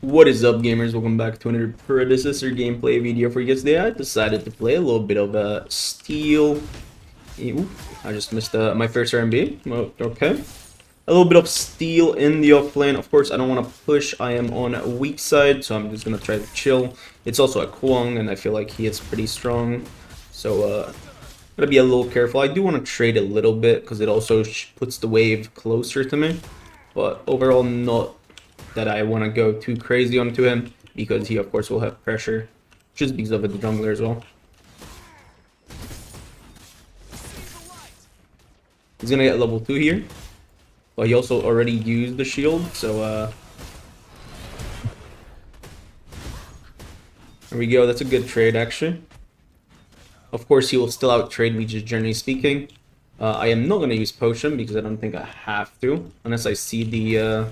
What is up, gamers? Welcome back to another Predecessor gameplay video for you guys today. I decided to play a little bit of Steel. Ooh, I just missed my first RMB. Okay. A little bit of Steel in the offlane. Of course, I don't want to push. I am on a weak side, so I'm just going to try to chill. It's also a Kwang, and I feel like he is pretty strong. So, gotta be a little careful. I do want to trade a little bit, because it also puts the wave closer to me. But overall, not that I want to go too crazy onto him, because he of course will have pressure just because of the jungler as well. He's gonna get level 2 here, but he also already used the shield, so there we go. That's a good trade actually. Of course he will still out trade me, just generally speaking. I am not gonna use potion because I don't think I have to, unless I see the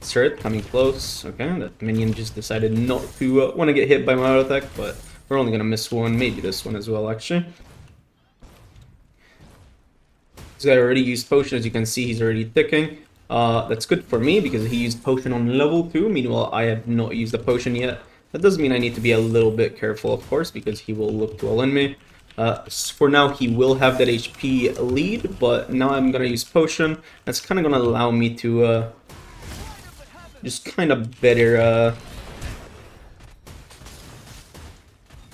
turret coming close. Okay, that minion just decided not to want to get hit by my auto attack, but we're only gonna miss one, maybe this one as well actually. This guy already used potion. As you can see, he's already ticking. That's good for me because he used potion on level 2, meanwhile I have not used the potion yet. That does mean I need to be a little bit careful, of course, because he will look to all-in me. For now, he will have that HP lead, but now I'm gonna use potion. That's kind of gonna allow me to just kind of better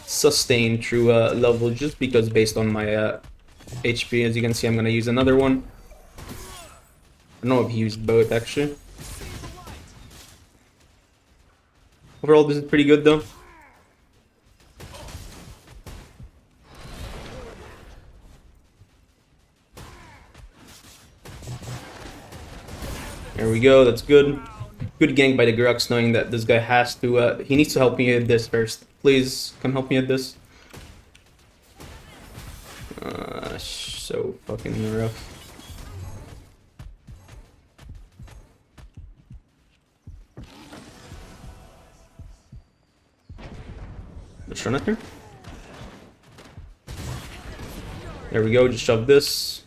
sustain through level, just because based on my HP. As you can see, I'm gonna use another one. I don't know if he used both actually. Overall, this is pretty good though. There we go, that's good. Good gank by the Grux, knowing that this guy has to, he needs to help me at this first. Please, come help me at this. So fucking rough. Let's run it here. There we go, just shove this.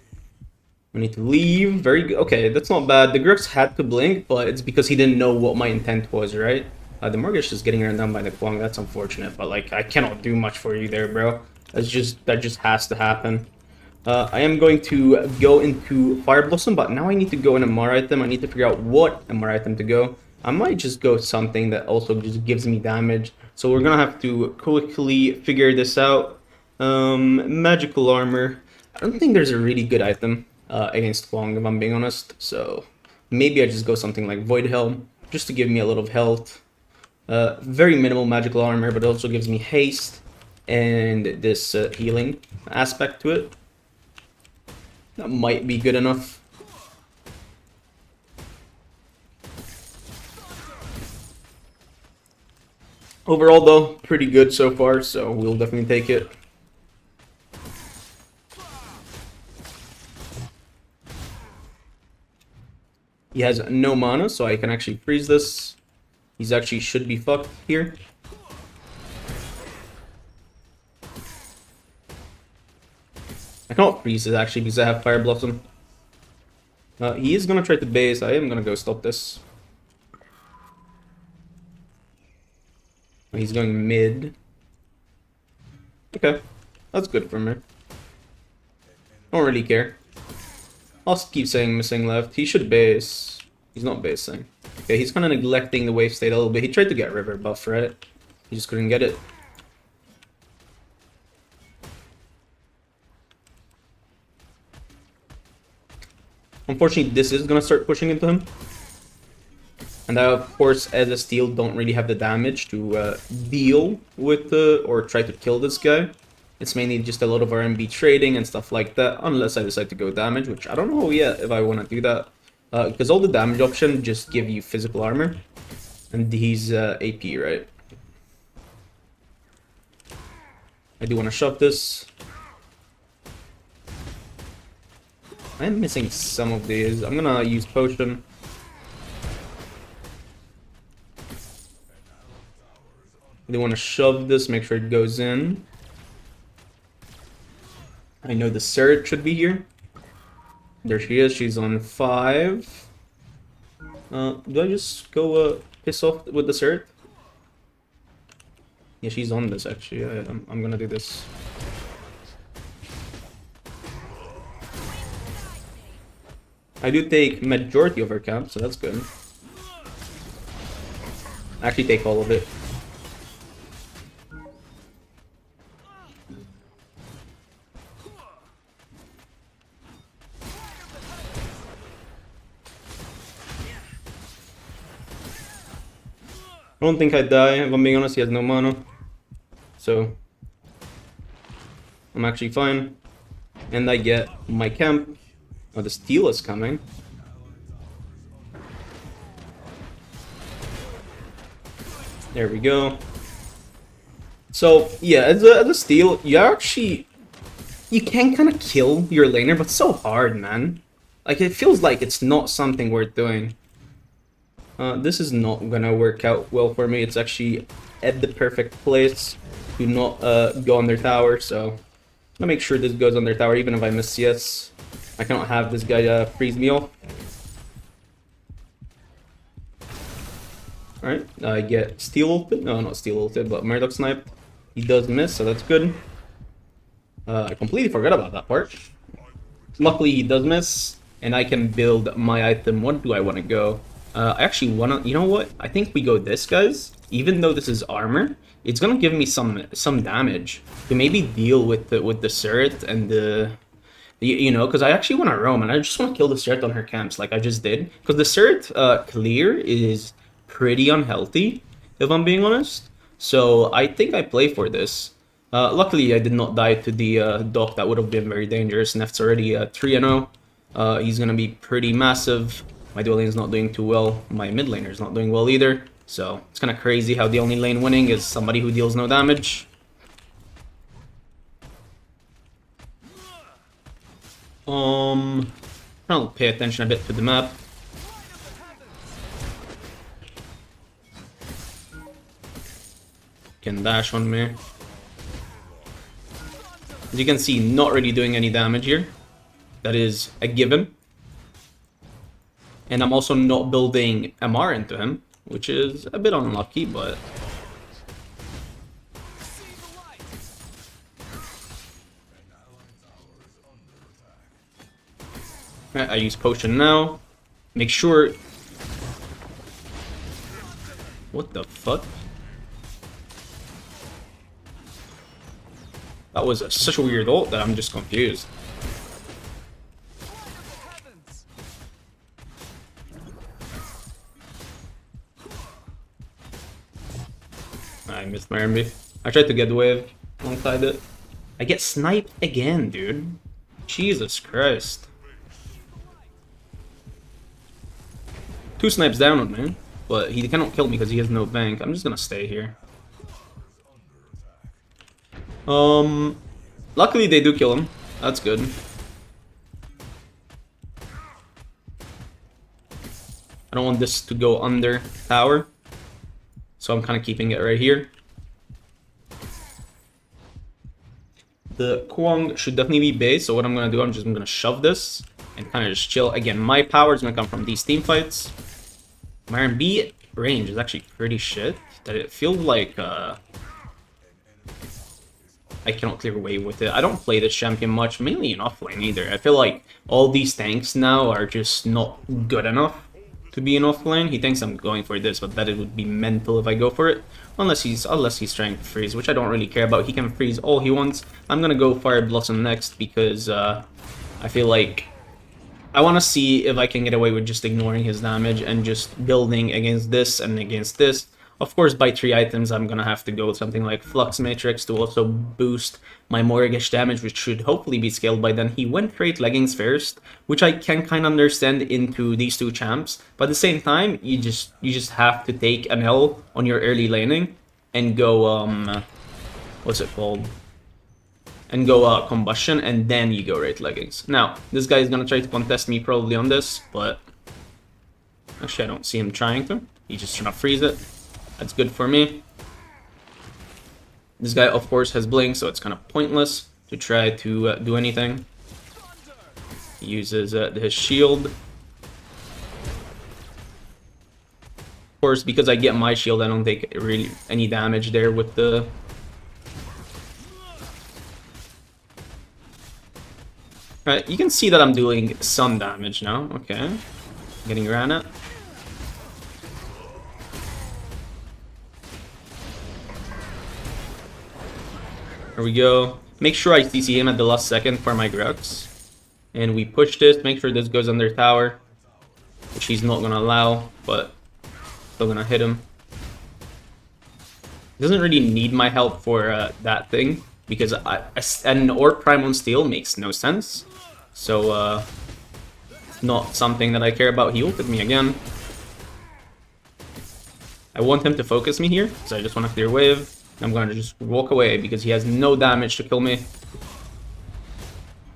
We need to leave. Very good. Okay, that's not bad. The Grux had to blink, but it's because he didn't know what my intent was, right? The Mortgage is getting run down by the Kwang. That's unfortunate, but like I cannot do much for you there, bro. That just has to happen. I am going to go into FIREBLOSSOM, but now I need to go in a MR item. I need to figure out what MR item to go. I might just go something that also just gives me damage. So we're gonna have to quickly figure this out. Magical armor. I don't think there's a really good item against Kwang, if I'm being honest. So maybe I just go something like Void Helm, just to give me a little of health. Very minimal magical armor, but it also gives me haste and this healing aspect to it. That might be good enough. Overall though, pretty good so far, so we'll definitely take it. He has no mana, so I can actually freeze this. He's actually should be fucked here. I cannot freeze it actually because I have FIREBLOSSOM. He is gonna try to base. I am gonna go stop this. He's going mid. Okay, that's good for me. Don't really care. I'll keep saying missing left. He should base. He's not basing. Okay, he's kind of neglecting the wave state a little bit. He tried to get river buff, right? He just couldn't get it. Unfortunately, this is gonna start pushing into him. And I, of course, as a Steel, don't really have the damage to deal with or try to kill this guy. It's mainly just a lot of RMB trading and stuff like that, unless I decide to go damage, which I don't know yet if I want to do that. Because all the damage options just give you physical armor. And he's AP, right? I do want to shove this. I'm missing some of these. I'm gonna use potion. I do want to shove this, make sure it goes in. I know the Surge should be here. There she is, she's on 5. Do I just go piss off with the Surge? Yeah, she's on this actually. I'm gonna do this. I do take majority of her camp, so that's good. Actually take all of it. I don't think I die, if I'm being honest. He has no mana. So I'm actually fine. And I get my camp. Oh, the steal is coming. There we go. So yeah, as a steal, you can kind of kill your laner, but so hard, man. Like, it feels like it's not something worth doing. This is not gonna work out well for me. It's actually at the perfect place to not go on their tower, so I'm gonna make sure this goes on their tower, even if I miss CS. I cannot have this guy freeze me off. Alright, I get Steel ulted. No, not Steel ulted, but Murdoch snipe. He does miss, so that's good. I completely forgot about that part. Luckily, he does miss, and I can build my item. What do I want to go? I actually want to... You know what? I think we go this, guys. Even though this is armor, it's going to give me some damage to maybe deal with the Surret and the... You know, because I actually want to roam, and I just want to kill the Surret on her camps like I just did. Because the Surret clear is pretty unhealthy, if I'm being honest. So I think I play for this. Luckily, I did not die to the Doc. That would have been very dangerous. Neft's already 3-0. He's going to be pretty massive. My dual lane is not doing too well. My mid laner is not doing well either. So it's kind of crazy how the only lane winning is somebody who deals no damage. Trying to pay attention a bit to the map. Can dash on me. As you can see, not really doing any damage here. That is a given. And I'm also not building MR into him, which is a bit unlucky, but... I use potion now. Make sure... What the fuck? That was such a weird ult that I'm just confused. I missed my RMB. I tried to get wave alongside it. I get sniped again, dude. Jesus Christ. 2 snipes down on me, but he cannot kill me because he has no bank. I'm just gonna stay here. Luckily they do kill him. That's good. I don't want this to go under tower, so I'm kind of keeping it right here. The Kwang should definitely be base, so what I'm gonna do, I'm gonna shove this and kind of just chill. Again, my power is gonna come from these team fights. My R&B range is actually pretty shit. That it feels like I cannot clear wave with it. I don't play this champion much, mainly in offlane either. I feel like all these tanks now are just not good enough to be in offlane. He thinks I'm going for this, but that it would be mental if I go for it. Unless he's trying to freeze, which I don't really care about. He can freeze all he wants. I'm gonna go FIREBLOSSOM next because I feel like I want to see if I can get away with just ignoring his damage and just building against this and against this. Of course, by 3 items, I'm gonna have to go with something like FLUX Matrix to also boost my mortgage damage, which should hopefully be scaled by then. He went trade leggings first, which I can kind of understand into these 2 champs. But at the same time, you just have to take an L on your early laning and go what's it called? And go combustion, and then you go raid leggings. Now, this guy is gonna try to contest me probably on this, but actually I don't see him trying to. He's just trying to freeze it. That's good for me. This guy, of course, has blink, so it's kind of pointless to try to do anything. He uses his shield. Of course, because I get my shield, I don't take really any damage there with the... Alright, you can see that I'm doing some damage now. Okay. Getting ran at. There we go. Make sure I CC him at the last second for my Grux. And we push this, make sure this goes under tower. Which he's not gonna allow, but still gonna hit him. He doesn't really need my help for that thing, because an Orb Prime on Steel makes no sense. So, not something that I care about. He ulted me again. I want him to focus me here, because I just want to clear wave. I'm going to just walk away, because he has no damage to kill me.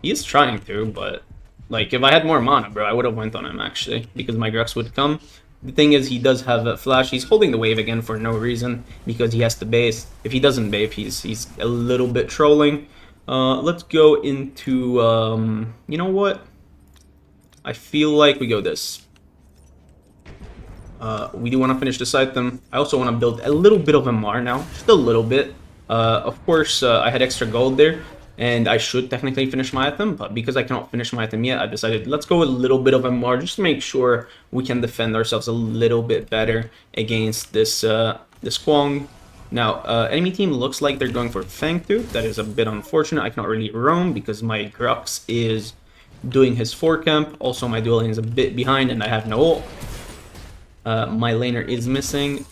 He is trying to, but... Like, if I had more mana, bro, I would have went on him, actually, because my Grux would come. The thing is, he does have a flash. He's holding the wave again for no reason, because he has to base. If he doesn't base, he's a little bit trolling. Let's go into, you know what? I feel like we go this. We do want to finish this item. I also want to build a little bit of MR now, just a little bit. Of course, I had extra gold there, and I should technically finish my item, but because I cannot finish my item yet, I decided let's go a little bit of MR, just to make sure we can defend ourselves a little bit better against this this Kwong. Now, enemy team looks like they're going for Fang Tooth. That is a bit unfortunate. I cannot really roam because my Grux is doing his 4 camp. Also, my dual lane is a bit behind and I have no ult. My laner is missing.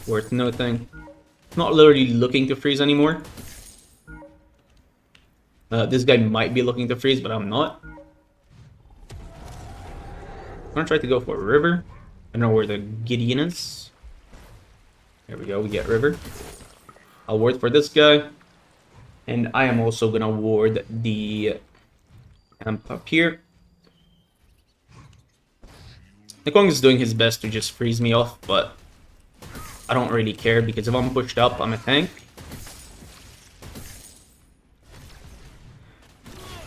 Worth noting. Not literally looking to freeze anymore. This guy might be looking to freeze, but I'm not. I'm gonna try to go for a river. I don't know where the Gideon is. There we go, we get river. I'll ward for this guy. And I am also gonna ward the camp up here. The Kong is doing his best to just freeze me off, but I don't really care because if I'm pushed up, I'm a tank.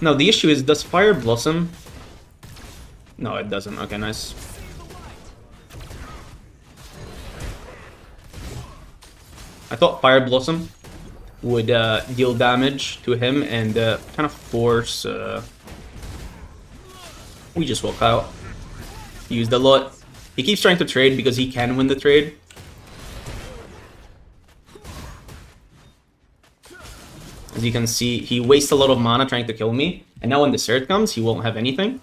Now, the issue is, does Fire Blossom? No, it doesn't. Okay, nice. I thought Fire Blossom would deal damage to him and kind of force... We just walk out. He used a lot. He keeps trying to trade because he can win the trade. As you can see, he wastes a lot of mana trying to kill me. And now when the Surge comes, he won't have anything.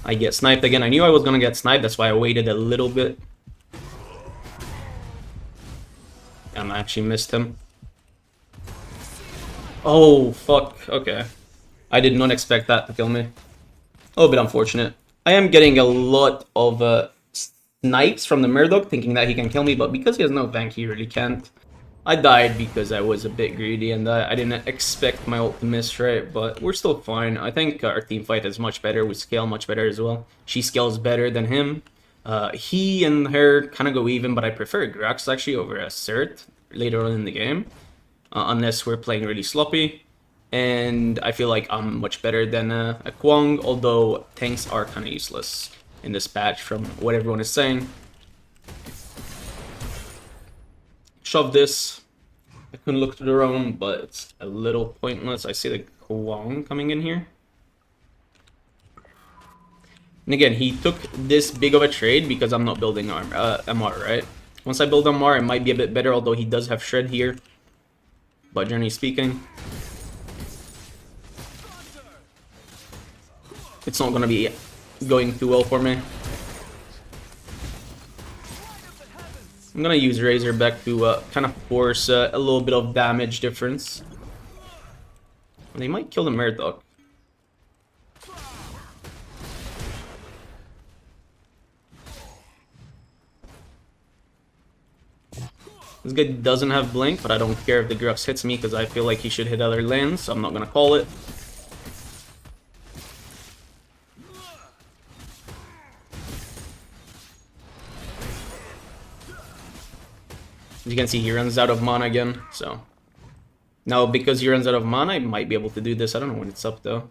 I get sniped again. I knew I was gonna get sniped, that's why I waited a little bit. And I actually missed him. Oh, fuck. Okay. I did not expect that to kill me. A little bit unfortunate. I am getting a lot of snipes from the Murdoch, thinking that he can kill me, but because he has no bank, he really can't. I died because I was a bit greedy and I didn't expect my ult to miss, right? But we're still fine. I think our team fight is much better. We scale much better as well. She scales better than him. He and her kind of go even, but I prefer Grux actually over a Cert later on in the game. Unless we're playing really sloppy. And I feel like I'm much better than a Kwong, although tanks are kind of useless in this patch from what everyone is saying. Shove this. I couldn't look to the roam, but it's a little pointless. I see the Kwong coming in here. And again, he took this big of a trade because I'm not building MR, right? Once I build MR, it might be a bit better, although he does have Shred here. But generally speaking, it's not going to be going too well for me. I'm going to use Razorback to kind of force a little bit of damage difference. They might kill the Murdoch. This guy doesn't have Blink, but I don't care if the Grux hits me because I feel like he should hit other lands, so I'm not going to call it. As you you can see, he runs out of mana again, so... Now, because he runs out of mana, I might be able to do this. I don't know when it's up, though.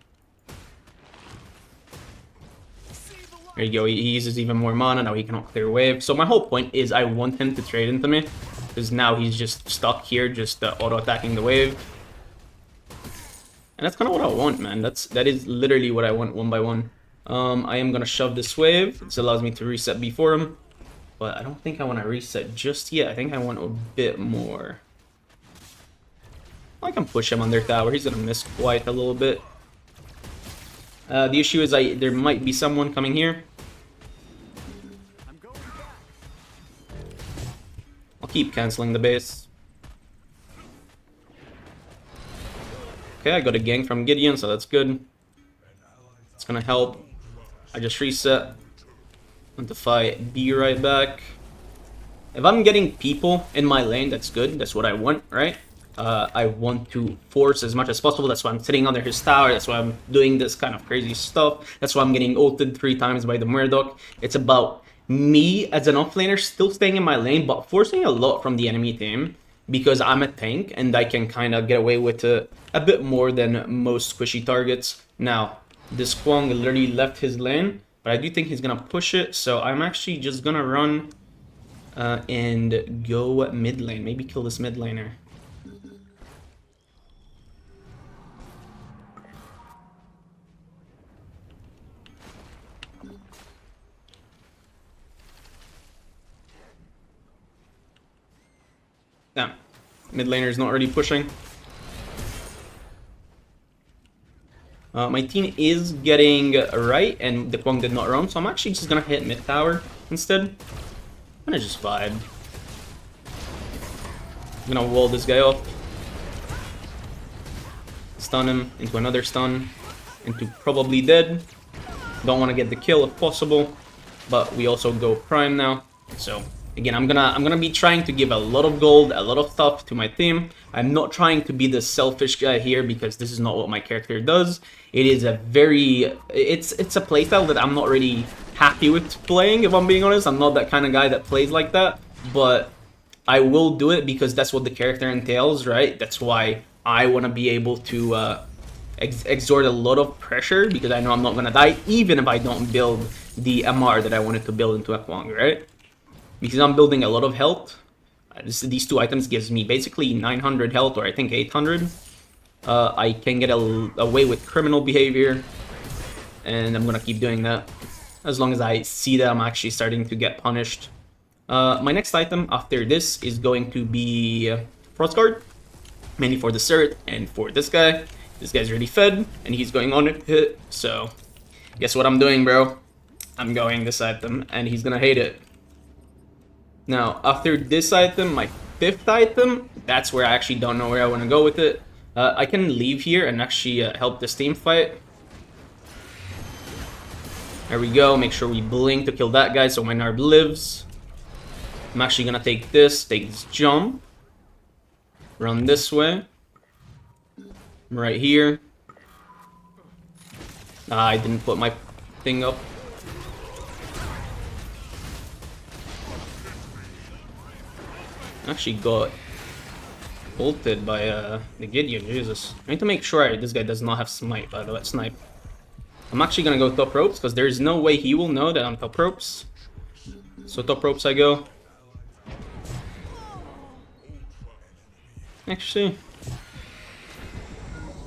There you go, he uses even more mana, now he cannot clear wave. So my whole point is I want him to trade into me, because now he's just stuck here, just auto-attacking the wave. And that's kind of what I want, man. That is literally what I want, one by one. I am gonna shove this wave. This allows me to reset before him. But I don't think I want to reset just yet. I think I want a bit more. I can push him on their tower. He's gonna miss quite a little bit. The issue is there might be someone coming here. I'll keep canceling the base. Okay, I got a gank from Gideon, so that's good. It's gonna help. I just reset. Want to fight B right back. If I'm getting people in my lane, that's good. That's what I want, right? I want to force as much as possible. That's why I'm sitting under his tower. That's why I'm doing this kind of crazy stuff. That's why I'm getting ulted 3 times by the Murdoch. It's about me as an offlaner still staying in my lane, but forcing a lot from the enemy team because I'm a tank and I can kind of get away with a bit more than most squishy targets. Now, this Kwang literally left his lane, but I do think he's gonna push it. So I'm actually just gonna run and go mid lane. Maybe kill this mid laner. Damn, mid laner is not already pushing. My team is getting right, and the Kwang did not roam, so I'm actually just gonna hit mid tower instead. I'm gonna just vibe. I'm gonna wall this guy off. Stun him into another stun, into probably dead. Don't want to get the kill if possible, but we also go prime now, so... Again, I'm gonna be trying to give a lot of gold, a lot of stuff to my team. I'm not trying to be the selfish guy here because this is not what my character does. It is a very it's a playstyle that I'm not really happy with playing, if I'm being honest. I'm not that kind of guy that plays like that, but I will do it because that's what the character entails, right? That's why I want to be able to exert a lot of pressure because I know I'm not gonna die even if I don't build the MR that I wanted to build into a Kwang, right? Because I'm building a lot of health. These 2 items gives me basically 900 health, or I think 800. I can get away with criminal behavior, and I'm gonna keep doing that as long as I see that I'm actually starting to get punished. My next item after this is going to be FROSTGUARD, mainly for the Cert and for this guy. This guy's already fed, and he's going on a hit. So, guess what I'm doing, bro? I'm going this item, and he's gonna hate it. Now, after this item, my 5th item, that's where I actually don't know where I want to go with it. I can leave here and actually help this team fight. There we go, make sure we blink to kill that guy so my Narb lives. I'm actually gonna take this jump. Run this way. I'm right here. I didn't put my thing up. Actually got ulted by the Gideon, Jesus. I need to make sure this guy does not have smite, by the way, snipe. I'm actually gonna go top ropes, because there's no way he will know that I'm top ropes. So top ropes I go. Actually.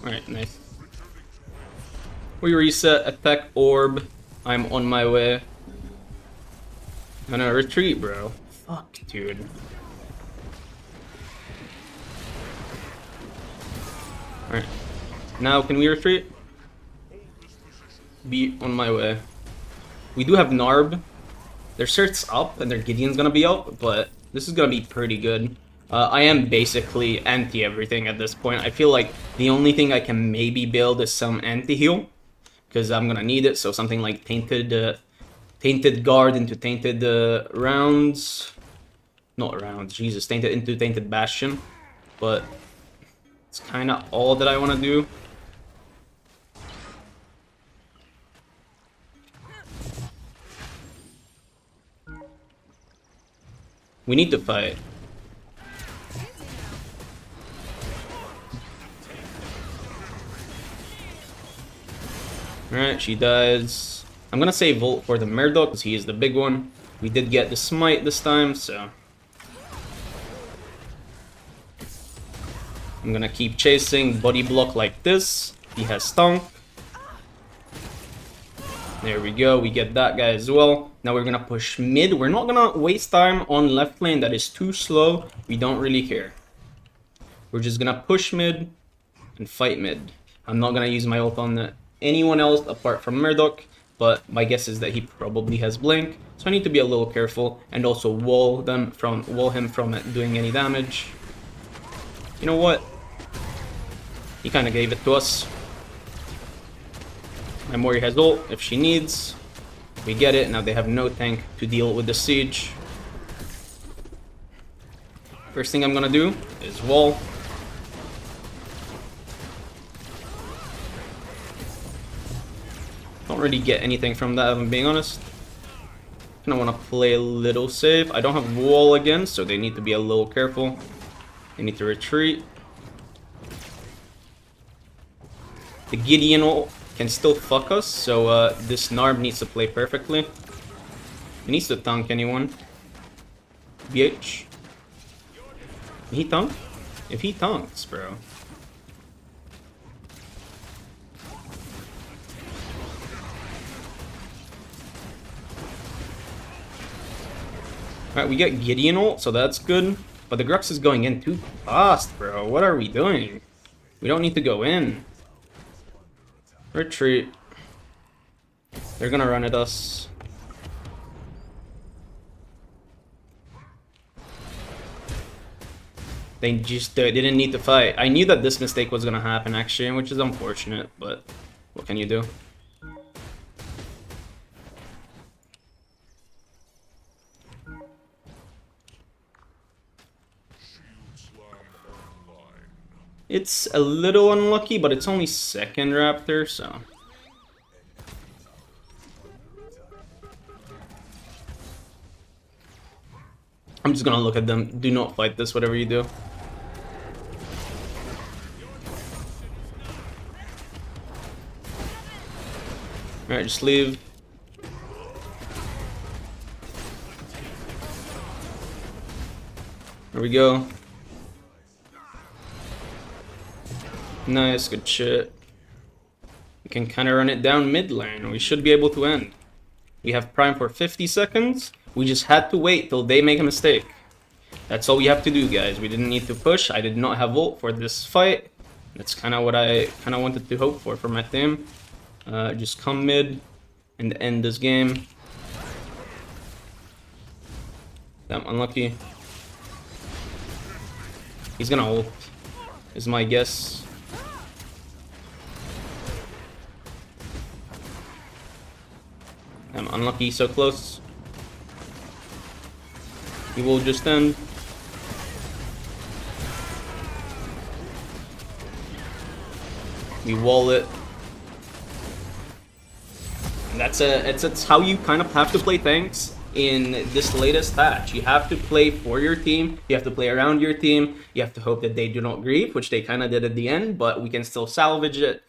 Alright, nice. We reset, attack orb. I'm on my way. I'm gonna retreat, bro. Fuck, dude. Alright. Now, can we retreat? Be on my way. We do have Narb. Their Cert's up, and their Gideon's gonna be up, but this is gonna be pretty good. I am basically anti-everything at this point. I feel like the only thing I can maybe build is some anti-heal, because I'm gonna need it, so something like Tainted Guard into Tainted rounds. Not rounds, Jesus. Tainted into Tainted Bastion. But... it's kind of all that I want to do. We need to fight. Alright, she dies. I'm gonna save Volt for the Murdoch, because he is the big one. We did get the smite this time, so... I'm gonna keep chasing, body block like this. He has stunk. There we go, we get that guy as well. Now we're gonna push mid. We're not gonna waste time on left lane, that is too slow. We don't really care. We're just gonna push mid and fight mid. I'm not gonna use my ult on anyone else apart from Murdoch, but my guess is that he probably has blink, so I need to be a little careful and also wall him from doing any damage. You know what? He kind of gave it to us. My Mori has ult if she needs. We get it. Now they have no tank to deal with the siege. First thing I'm gonna do is wall. Don't really get anything from that, if I'm being honest. I want to play a little safe. I don't have wall again, so they need to be a little careful. They need to retreat. The Gideon ult can still fuck us, so this Narb needs to play perfectly. He needs to tank anyone. BH. Can he tank? If he tanks, bro. Alright, we get Gideon ult, so that's good. But the Grux is going in too fast, bro. What are we doing? We don't need to go in. Retreat. They're gonna run at us. They didn't need to fight. I knew that this mistake was gonna happen, actually, which is unfortunate, but what can you do? It's a little unlucky, but it's only second Raptor, so... I'm just gonna look at them. Do not fight this, whatever you do. Alright, just leave. There we go. Nice, good shit. We can kind of run it down mid lane. We should be able to end. We have Prime for 50 seconds. We just had to wait till they make a mistake. That's all we have to do, guys. We didn't need to push. I did not have ult for this fight. That's kind of what I kind of wanted to hope for my team. Just come mid and end this game. Damn, unlucky. He's gonna ult, is my guess. I'm unlucky, so close. He will just end. We wall it. And it's how you kind of have to play tanks in this latest patch. You have to play for your team, you have to play around your team, you have to hope that they do not grieve, which they kind of did at the end, but we can still salvage it.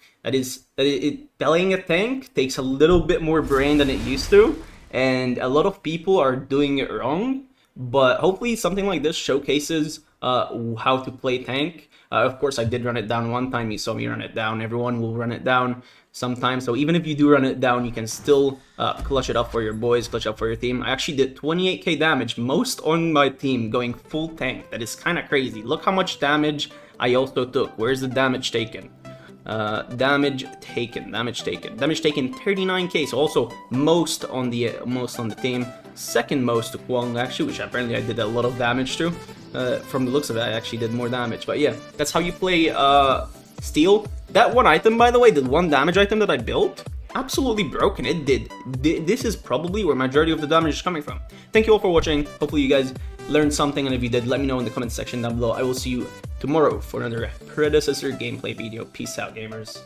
Playing a tank takes a little bit more brain than it used to, and a lot of people are doing it wrong, but hopefully something like this showcases how to play tank. Of course, I did run it down one time. You saw me run it down. Everyone will run it down sometimes. So even if you do run it down, you can still clutch it up for your boys, clutch up for your team. I actually did 28k damage, most on my team, going full tank. That is kind of crazy. Look how much damage I also took. Where's the damage taken? Damage taken 39k, so also most on the team, second most to Kwong actually, which apparently I did a lot of damage to. From the looks of it, I actually did more damage, but yeah, that's how you play Steel. That one item, by the way, the one damage item that I built, absolutely broken. It did. This is probably where majority of the damage is coming from. Thank you all for watching. Hopefully you guys learned something, and if you did, let me know in the comment section down below. I will see you tomorrow for another Predecessor gameplay video. Peace out, gamers.